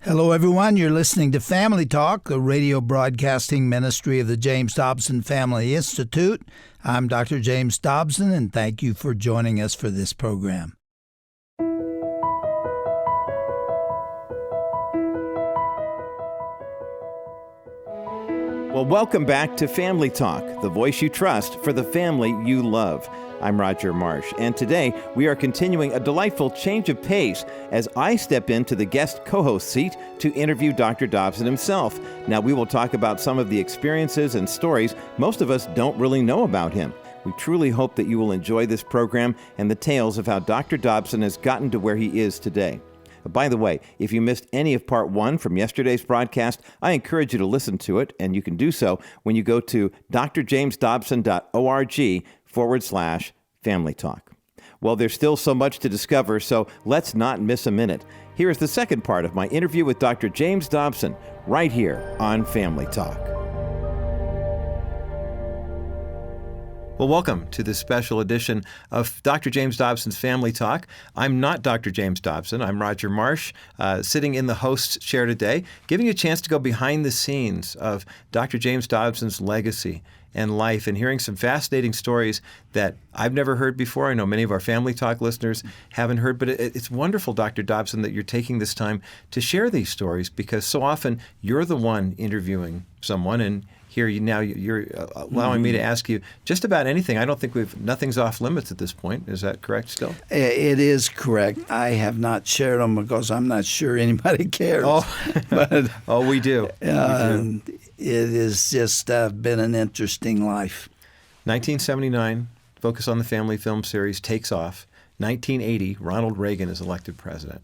Hello, everyone. You're listening to Family Talk, the radio broadcasting ministry of the James Dobson Family Institute. I'm Dr. James Dobson, and thank you for joining us for this program. Well, welcome back to Family Talk, the voice you trust for the family you love. I'm Roger Marsh, and today we are continuing a delightful change of pace as I step into the guest co-host seat to interview Dr. Dobson himself. Now, we will talk about some of the experiences and stories most of us don't really know about him. We truly hope that you will enjoy this program and the tales of how Dr. Dobson has gotten to where he is today. By the way, if you missed any of part one from yesterday's broadcast, I encourage you to listen to it, and you can do so when you go to drjamesdobson.org/Family Talk. Well, there's still so much to discover, so let's not miss a minute. Here is the second part of my interview with Dr. James Dobson, right here on Family Talk. Well, welcome to this special edition of Dr. James Dobson's Family Talk. I'm not Dr. James Dobson. I'm Roger Marsh, sitting in the host's chair today, giving you a chance to go behind the scenes of Dr. James Dobson's legacy and life and hearing some fascinating stories that I've never heard before. I know many of our Family Talk listeners haven't heard, but it's wonderful, Dr. Dobson, that you're taking this time to share these stories, because so often you're the one interviewing someone, and here you're allowing me to ask you just about anything. I don't think nothing's off limits at this point. Is that correct still? It is correct. I have not shared them because I'm not sure anybody cares. But, we do. It has just been an interesting life. 1979, Focus on the Family film series takes off. 1980, Ronald Reagan is elected president.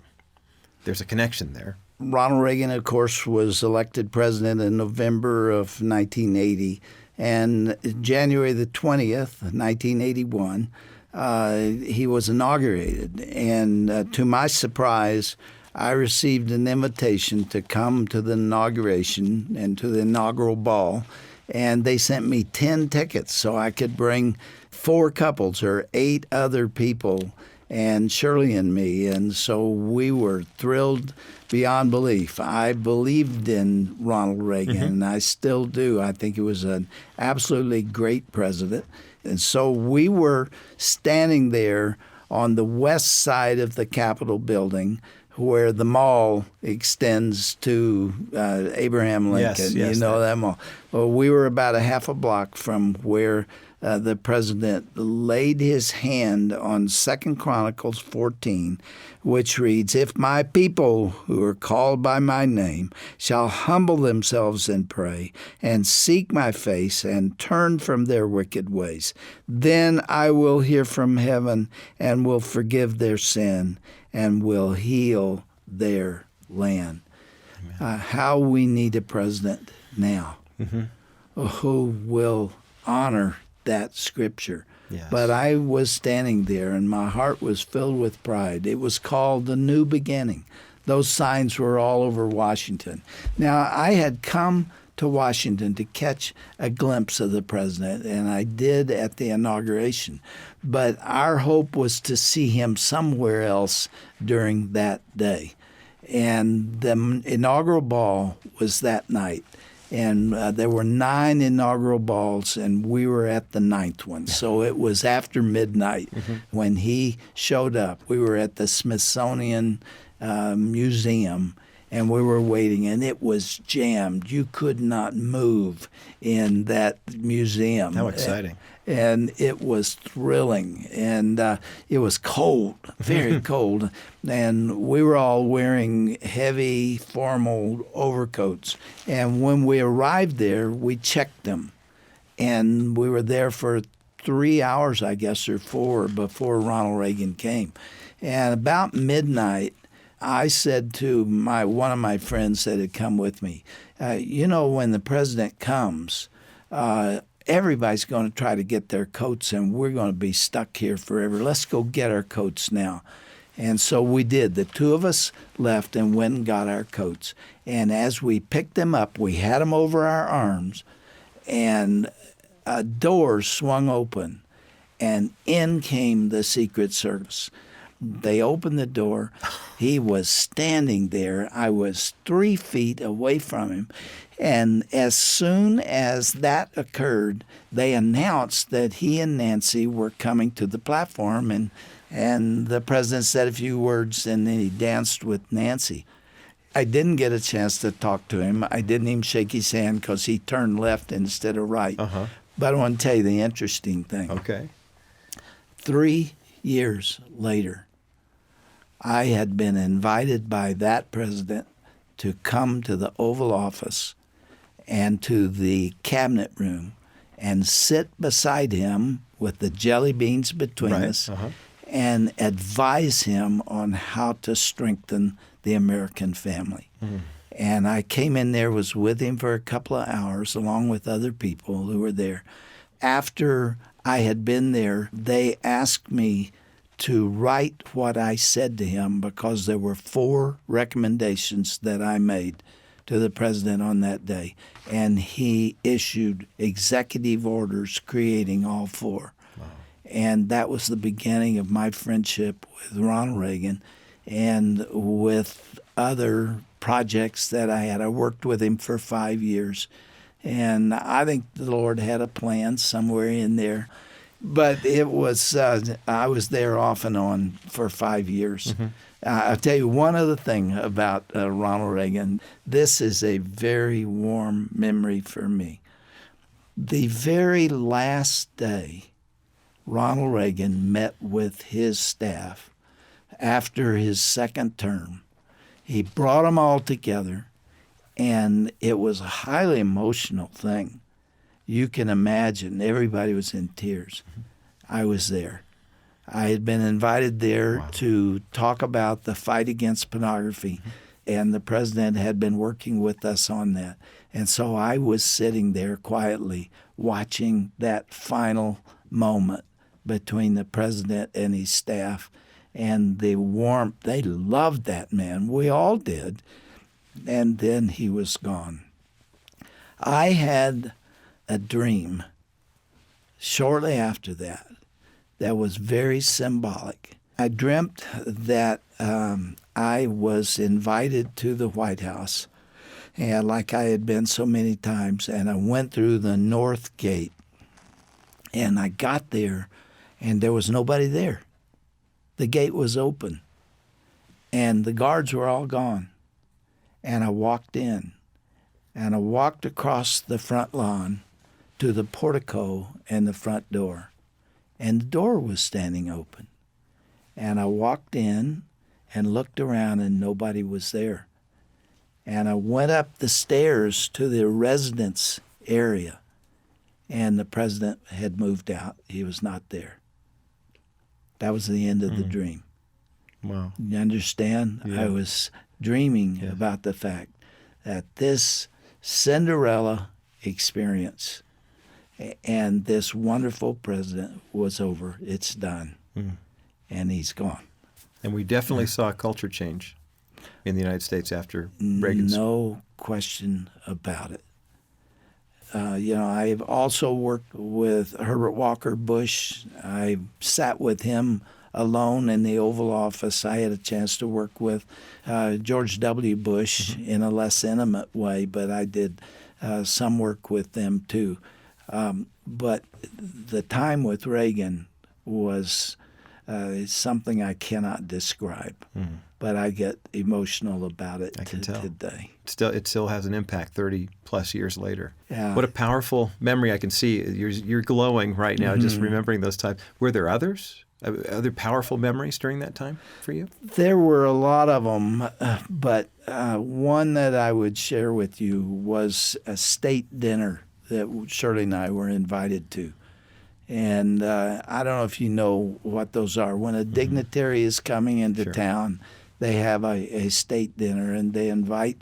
There's a connection there. Ronald Reagan, of course, was elected president in November of 1980. And January the 20th, 1981, he was inaugurated. And to my surprise, I received an invitation to come to the inauguration and to the inaugural ball. And they sent me 10 tickets so I could bring 4 couples or 8 other people and Shirley and me. And so we were thrilled beyond belief. I believed in Ronald Reagan, and I still do. I think he was an absolutely great president. And so we were standing there on the west side of the Capitol building where the mall extends to Abraham Lincoln. Yes, you know that mall. Well, we were about a half a block from where the president laid his hand on 2 Chronicles 14, which reads, "If my people who are called by my name shall humble themselves and pray and seek my face and turn from their wicked ways, then I will hear from heaven and will forgive their sin and will heal their land." How we need a president now who will honor that scripture. Yes. But I was standing there and my heart was filled with pride. It was called the New Beginning. Those signs were all over Washington. Now, I had come to Washington to catch a glimpse of the president, and I did at the inauguration. But our hope was to see him somewhere else during that day. And the inaugural ball was that night. And there were 9 inaugural balls, and we were at the 9th one. So it was after midnight when he showed up. We were at the Smithsonian Museum, and we were waiting, and it was jammed. You could not move in that museum. How exciting. And it was thrilling, and it was cold, very cold, and we were all wearing heavy formal overcoats. And when we arrived there, we checked them, and we were there for 3 hours, I guess, or 4 before Ronald Reagan came. And about midnight, I said to one of my friends that had come with me, when the president comes, everybody's going to try to get their coats, and we're going to be stuck here forever. Let's go get our coats now. And so we did. The 2 of us left and went and got our coats. And as we picked them up, we had them over our arms, and doors swung open, and in came the Secret Service. They opened the door, He was standing there. I was 3 feet away from him. And as soon as that occurred, they announced that he and Nancy were coming to the platform, and the president said a few words, and then he danced with Nancy. I didn't get a chance to talk to him. I didn't even shake his hand because he turned left instead of right. Uh-huh. But I want to tell you the interesting thing. Okay. 3 years later, I had been invited by that president to come to the Oval Office and to the cabinet room and sit beside him with the jelly beans between us and advise him on how to strengthen the American family. And I came in there, was with him for a couple of hours, along with other people who were there. After I had been there, they asked me to write what I said to him because there were 4 recommendations that I made to the president on that day. And he issued executive orders creating all 4. Wow. And that was the beginning of my friendship with Ronald Reagan and with other projects that I had. I worked with him for 5 years. And I think the Lord had a plan somewhere in there. But it was, I was there off and on for 5 years. I'll tell you one other thing about Ronald Reagan. This is a very warm memory for me. The very last day Ronald Reagan met with his staff after his second term, he brought them all together, and it was a highly emotional thing. You can imagine everybody was in tears. I was there. I had been invited there to talk about the fight against pornography, and the president had been working with us on that. And so I was sitting there quietly watching that final moment between the president and his staff, and the warmth. They loved that man. We all did. And then he was gone. I had a dream shortly after that was very symbolic. I dreamt that I was invited to the White House, and like I had been so many times, and I went through the North Gate, and I got there, and there was nobody there. The gate was open, and the guards were all gone. And I walked in, and I walked across the front lawn to the portico and the front door, and the door was standing open. And I walked in and looked around, and nobody was there. And I went up the stairs to the residence area, and the president had moved out. He was not there. That was the end of the dream. Wow. You understand? Yeah. I was dreaming about the fact that this Cinderella experience and this wonderful president was over. It's done. And he's gone. And we definitely saw a culture change in the United States after Reagan's. No question about it. I've also worked with Herbert Walker Bush. I sat with him alone in the Oval Office. I had a chance to work with George W. Bush in a less intimate way, but I did some work with them too. But the time with Reagan was something I cannot describe, but I get emotional about it today. It still has an impact 30 plus years later. Yeah. What a powerful memory I can see. You're glowing right now just remembering those times. Were there others? Other powerful memories during that time for you? There were a lot of them, but one that I would share with you was a state dinner that Shirley and I were invited to. And I don't know if you know what those are. When a dignitary is coming into town, they have a state dinner, and they invite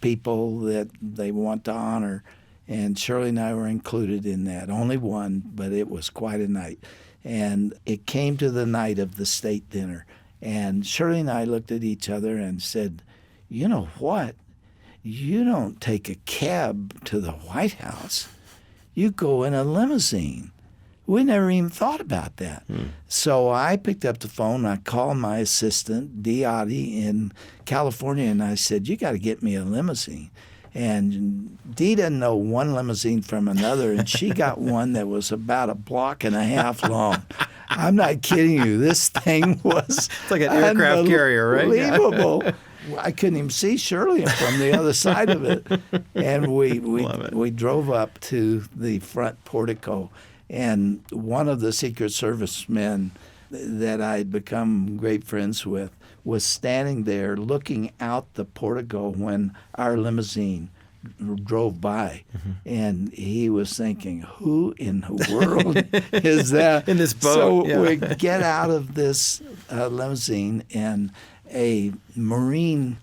people that they want to honor. And Shirley and I were included in that. Only one, but it was quite a night. And it came to the night of the state dinner. And Shirley and I looked at each other and said, you know what? You don't take a cab to the White House. You go in a limousine. We never even thought about that. So I picked up the phone. I called my assistant, Dee in California, and I said, you got to get me a limousine. And Dee didn't know one limousine from another, and she got one that was about a block and a half long. I'm not kidding you. This thing was It's like an aircraft carrier, right? Unbelievable. I couldn't even see Shirley from the other side of it. And we drove up to the front portico. And one of the Secret Service men that I'd become great friends with was standing there looking out the portico when our limousine drove by. And he was thinking, who in the world is that? In this boat. So we get out of this limousine, and a Marine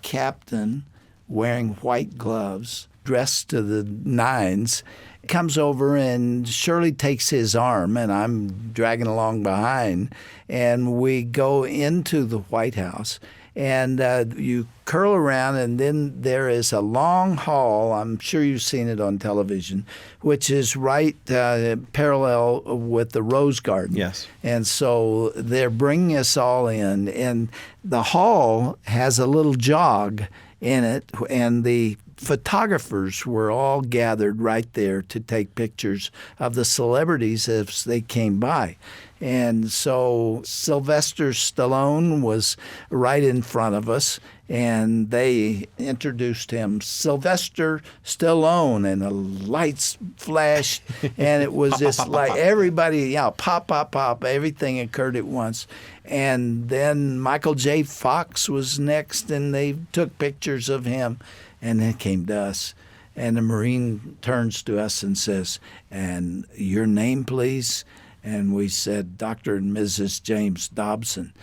captain wearing white gloves, dressed to the nines, comes over, and Shirley takes his arm, and I'm dragging along behind, and we go into the White House, and you curl around, and then there is a long hall. I'm sure you've seen it on television, which is right parallel with the Rose Garden. Yes. And so they're bringing us all in, and the hall has a little jog in it, and the photographers were all gathered right there to take pictures of the celebrities as they came by. And so Sylvester Stallone was right in front of us, and they introduced him, Sylvester Stallone, and the lights flashed, and it was just like everybody, pop, pop, pop, everything occurred at once. And then Michael J. Fox was next, and they took pictures of him. And then it came to us, and the Marine turns to us and says, and your name, please? And we said, Dr. and Mrs. James Dobson.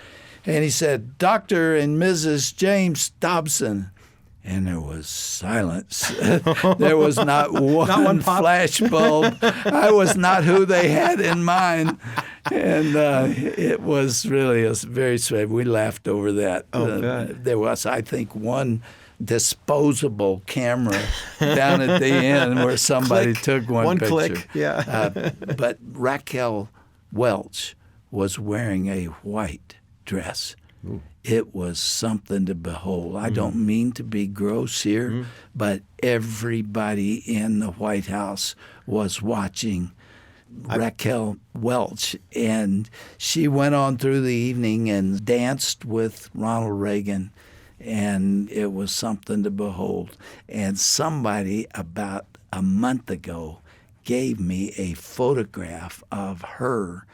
And he said, Dr. and Mrs. James Dobson. And there was silence. There was not one flash bulb. I was not who they had in mind. And it was really a very sweet. We laughed over that. There was, I think, one disposable camera down at the end where somebody took one picture. Click, yeah. But Raquel Welch was wearing a white dress. Ooh. It was something to behold. I don't mean to be gross here, but everybody in the White House was watching Raquel Welch, and she went on through the evening and danced with Ronald Reagan. And it was something to behold. And somebody about a month ago gave me a photograph of her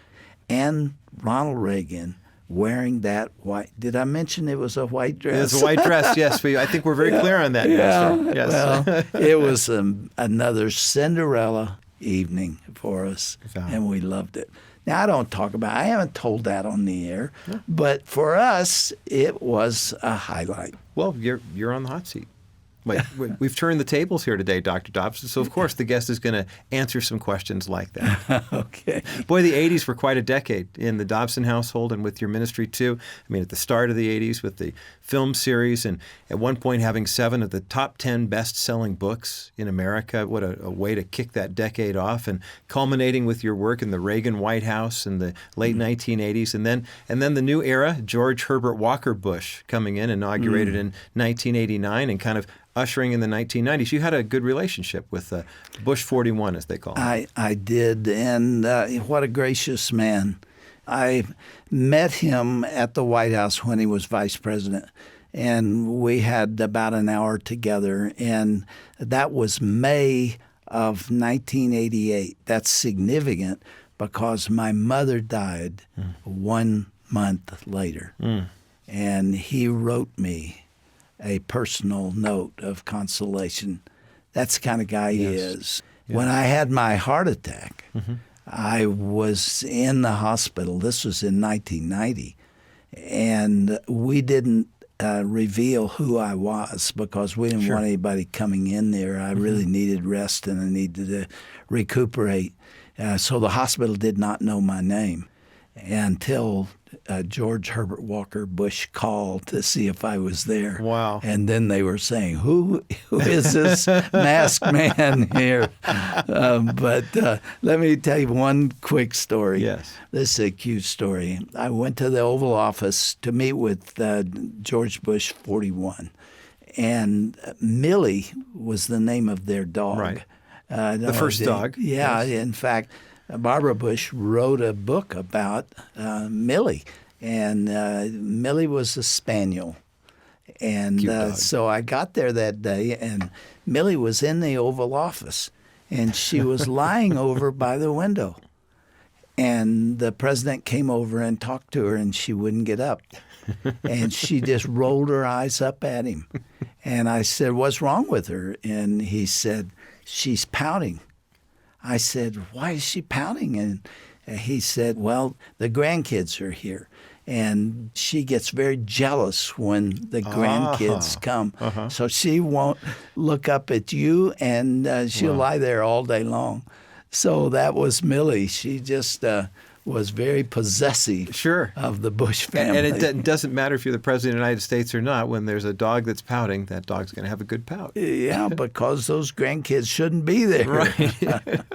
and Ronald Reagan wearing that white. Did I mention it was a white dress? It was a white dress, yes. I think we're very clear on that. Yeah. Yes. Well, it was another Cinderella evening for us, and we loved it. Now, I haven't told that on the air, but for us, it was a highlight. Well, you're on the hot seat. Wait, we've turned the tables here today, Dr. Dobson, so of course the guest is going to answer some questions like that. Okay. Boy, the 80s were quite a decade in the Dobson household and with your ministry too. I mean, at the start of the 80s with the film series, and at one point having 7 of the top 10 best-selling books in America. What a way to kick that decade off, and culminating with your work in the Reagan White House in the late 1980s, and then the new era, George Herbert Walker Bush coming in, inaugurated in 1989, and kind of ushering in the 1990s. You had a good relationship with Bush 41, as they call him. I did, and what a gracious man. I met him at the White House when he was vice president, and we had about an hour together, and that was May of 1988. That's significant because my mother died 1 month later, and he wrote me a personal note of consolation. That's the kind of guy he is. Yeah. When I had my heart attack, I was in the hospital. This was in 1990, and we didn't reveal who I was because we didn't want anybody coming in there. I really needed rest, and I needed to recuperate. So the hospital did not know my name until George Herbert Walker Bush call to see if I was there. Wow. And then they were saying, who is this masked man here? But let me tell you one quick story. Yes. This is a cute story. I went to the Oval Office to meet with George Bush 41. And Millie was the name of their dog. Right. The first dog. Yeah. Yes. In fact, Barbara Bush wrote a book about Millie. And Millie was a spaniel. And so I got there that day, and Millie was in the Oval Office. And she was lying over by the window. And the president came over and talked to her, and she wouldn't get up. And she just rolled her eyes up at him. And I said, what's wrong with her? And he said, she's pouting. I said, why is she pouting? And he said, well, the grandkids are here. And she gets very jealous when the grandkids come. So she won't look up at you, and she'll lie there all day long. So that was Millie. She just was very possessive of the Bush family. And it doesn't matter if you're the president of the United States or not. When there's a dog that's pouting, that dog's going to have a good pout. Yeah, because those grandkids shouldn't be there. Right.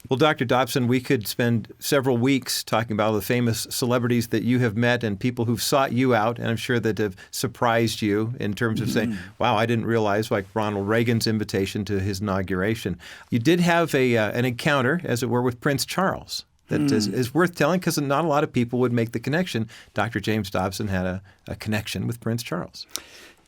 Well, Dr. Dobson, we could spend several weeks talking about all the famous celebrities that you have met and people who've sought you out, and I'm sure that have surprised you in terms of saying, wow, I didn't realize, like Ronald Reagan's invitation to his inauguration. You did have an encounter, as it were, with Prince Charles that is worth telling, because not a lot of people would make the connection. Dr. James Dobson had a connection with Prince Charles.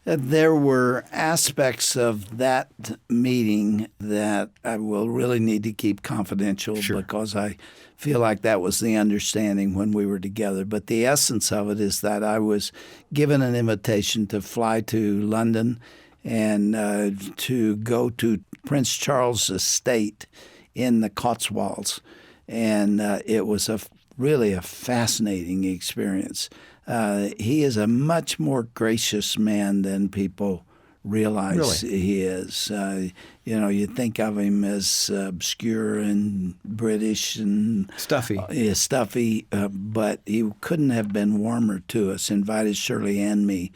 There were aspects of that meeting that I will really need to keep confidential because I feel like that was the understanding when we were together. But the essence of it is that I was given an invitation to fly to London and to go to Prince Charles' estate in the Cotswolds. And it was really a fascinating experience. He is a much more gracious man than people realize he is. You think of him as obscure and British and stuffy, but he couldn't have been warmer to us. Invited Shirley and me.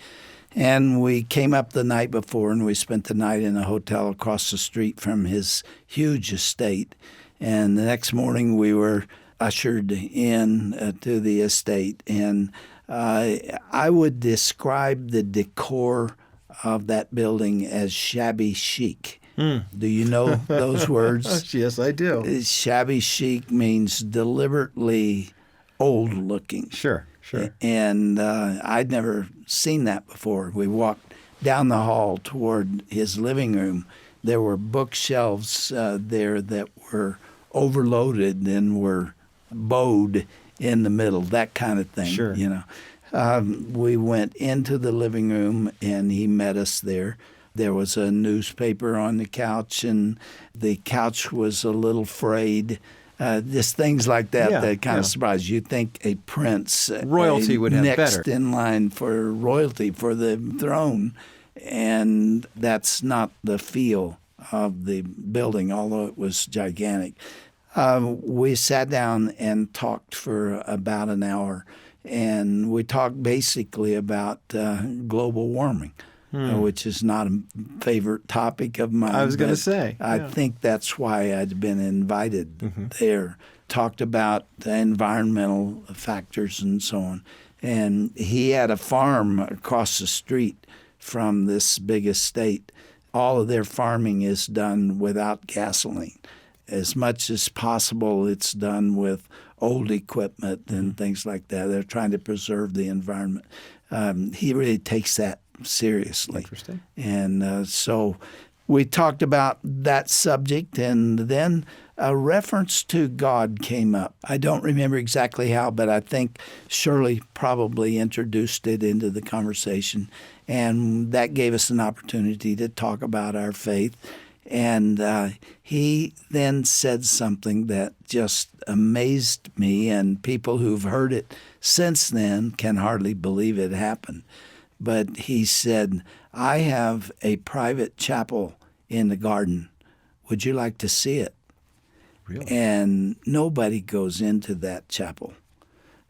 And we came up the night before, and we spent the night in a hotel across the street from his huge estate. And the next morning we were ushered in to the estate. And I would describe the decor of that building as shabby chic. Do you know those words? Yes, I do. Shabby chic means deliberately old-looking. Sure. And I'd never seen that before. We walked down the hall toward his living room. There were bookshelves there that were overloaded and were bowed in the middle, that kind of thing. Sure. We went into the living room, and he met us there. There was a newspaper on the couch, and the couch was a little frayed. Just things like that that kind of surprise you. You'd think a prince, royalty would have next better in line for royalty for the throne, and that's not the feel of the building, although it was gigantic. We sat down and talked for about an hour, and we talked basically about global warming, which is not a favorite topic of mine. I was going to say. I think that's why I'd been invited there. Talked about the environmental factors and so on. And he had a farm across the street from this big estate. All of their farming is done without gasoline. As much as possible, it's done with old equipment and things like that. They're trying to preserve the environment. He really takes that seriously. Interesting. And so we talked about that subject, and then a reference to God came up. I don't remember exactly how, but I think Shirley probably introduced it into the conversation, and that gave us an opportunity to talk about our faith. And he then said something that just amazed me, and people who've heard it since then can hardly believe it happened. But he said, I have a private chapel in the garden. Would you like to see it? Really? And nobody goes into that chapel.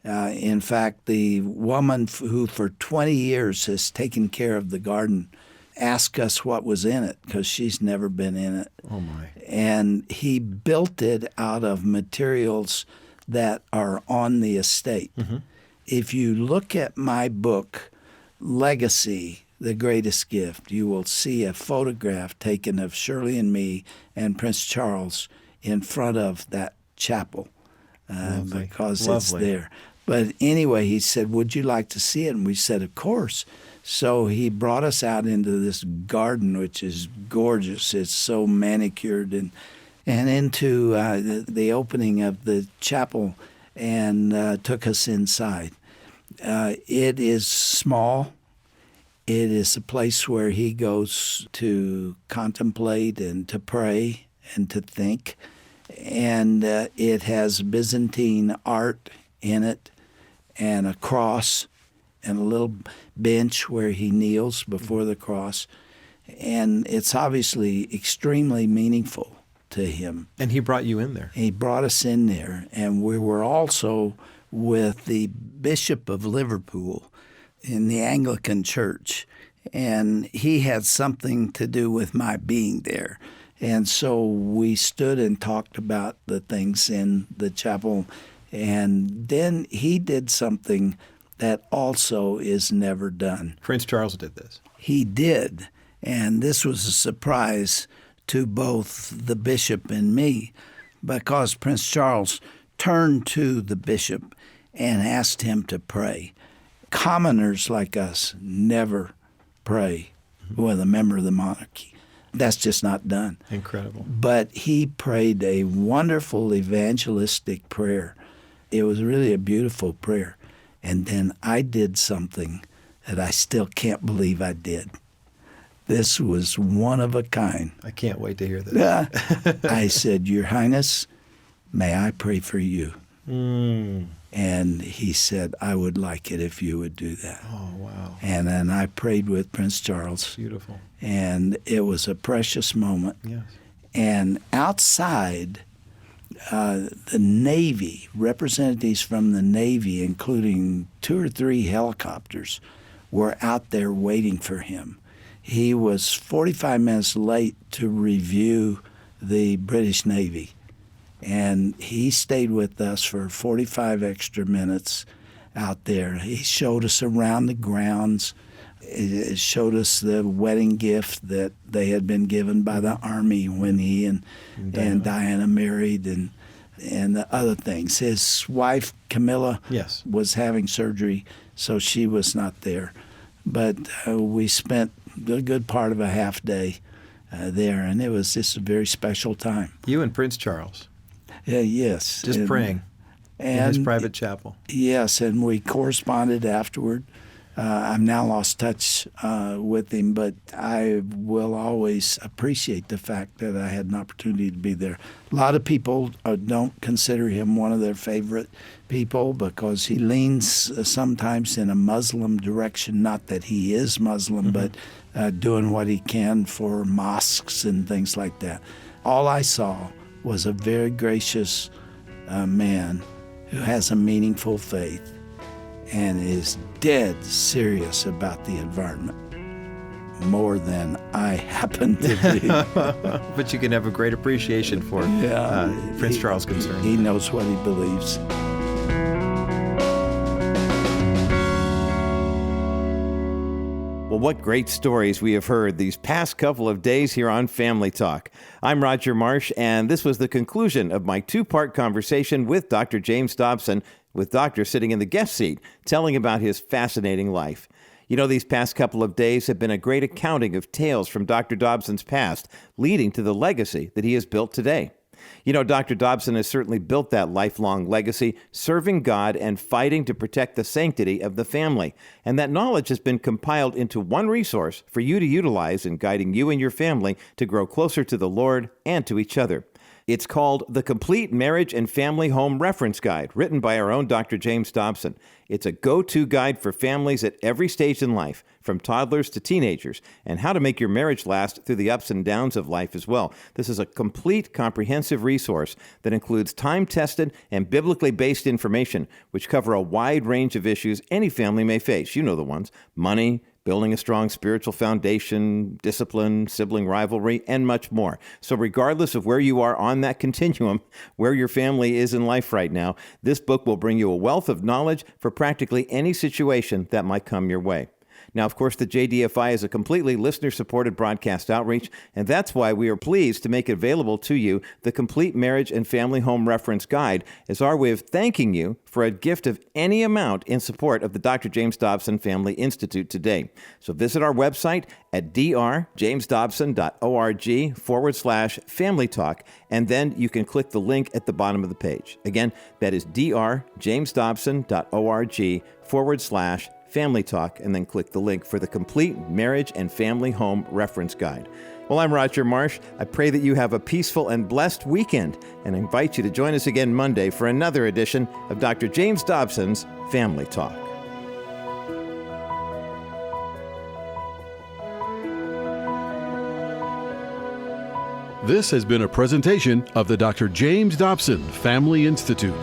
In fact, the woman who for 20 years has taken care of the garden asked us what was in it because she's never been in it. Oh, my. And he built it out of materials that are on the estate. Mm-hmm. If you look at my book, Legacy, The Greatest Gift, you will see a photograph taken of Shirley and me and Prince Charles in front of that chapel because it's there. But anyway, he said, would you like to see it? And we said, of course. So he brought us out into this garden, which is gorgeous. It's so manicured, and into the opening of the chapel, and took us inside. It is small. It is a place where he goes to contemplate and to pray and to think. And it has Byzantine art in it, and a cross, and a little bench where he kneels before the cross. And it's obviously extremely meaningful to him. And he brought you in there. He brought us in there. And we were also with the Bishop of Liverpool in the Anglican Church. And he had something to do with my being there. And so we stood and talked about the things in the chapel. And then he did something that also is never done. Prince Charles did this. He did. And this was a surprise to both the bishop and me, because Prince Charles turned to the bishop and asked him to pray. Commoners like us never pray with a member of the monarchy. That's just not done. Incredible. But he prayed a wonderful evangelistic prayer. It was really a beautiful prayer. And then I did something that I still can't believe I did. This was one of a kind. I can't wait to hear this. I said, Your Highness, may I pray for you? And he said, I would like it if you would do that. Oh, wow. And then I prayed with Prince Charles. Beautiful. And it was a precious moment. Yes. And outside, the Navy, representatives from the Navy, including 2 or 3 helicopters, were out there waiting for him. He was 45 minutes late to review the British Navy, and he stayed with us for 45 extra minutes out there. He showed us around the grounds. It showed us the wedding gift that they had been given by the Army when he and Diana married, and the other things. His wife, Camilla, was having surgery, so she was not there. But we spent a good part of a half day there, and it was just a very special time. You and Prince Charles. Yes. Just praying in his private chapel. Yes, and we corresponded afterward. I've now lost touch with him, but I will always appreciate the fact that I had an opportunity to be there. A lot of people don't consider him one of their favorite people because he leans sometimes in a Muslim direction. Not that he is Muslim, but doing what he can for mosques and things like that. All I saw was a very gracious man who has a meaningful faith and is dead serious about the environment, more than happen to be. But you can have a great appreciation for Prince Charles' concern. He knows what he believes. Well, what great stories we have heard these past couple of days here on Family Talk. I'm Roger Marsh, and this was the conclusion of my two-part conversation with Dr. James Dobson, with Doctor sitting in the guest seat, telling about his fascinating life. You know, these past couple of days have been a great accounting of tales from Dr. Dobson's past, leading to the legacy that he has built today. You know, Dr. Dobson has certainly built that lifelong legacy, serving God and fighting to protect the sanctity of the family. And that knowledge has been compiled into one resource for you to utilize in guiding you and your family to grow closer to the Lord and to each other. It's called The Complete Marriage and Family Home Reference Guide, written by our own Dr. James Dobson. It's a go-to guide for families at every stage in life, from toddlers to teenagers, and how to make your marriage last through the ups and downs of life as well. This is a complete, comprehensive resource that includes time-tested and biblically based information, which cover a wide range of issues any family may face. You know the ones: money, building a strong spiritual foundation, discipline, sibling rivalry, and much more. So regardless of where you are on that continuum, where your family is in life right now, this book will bring you a wealth of knowledge for practically any situation that might come your way. Now, of course, the JDFI is a completely listener-supported broadcast outreach, and that's why we are pleased to make available to you the Complete Marriage and Family Home Reference Guide as our way of thanking you for a gift of any amount in support of the Dr. James Dobson Family Institute today. So visit our website at drjamesdobson.org/family talk, and then you can click the link at the bottom of the page. Again, that is drjamesdobson.org/family talk, and then click the link for the Complete Marriage and Family Home Reference Guide. Well, I'm Roger Marsh. I pray that you have a peaceful and blessed weekend, and I invite you to join us again Monday for another edition of Dr. James Dobson's Family Talk. This has been a presentation of the Dr. James Dobson Family Institute.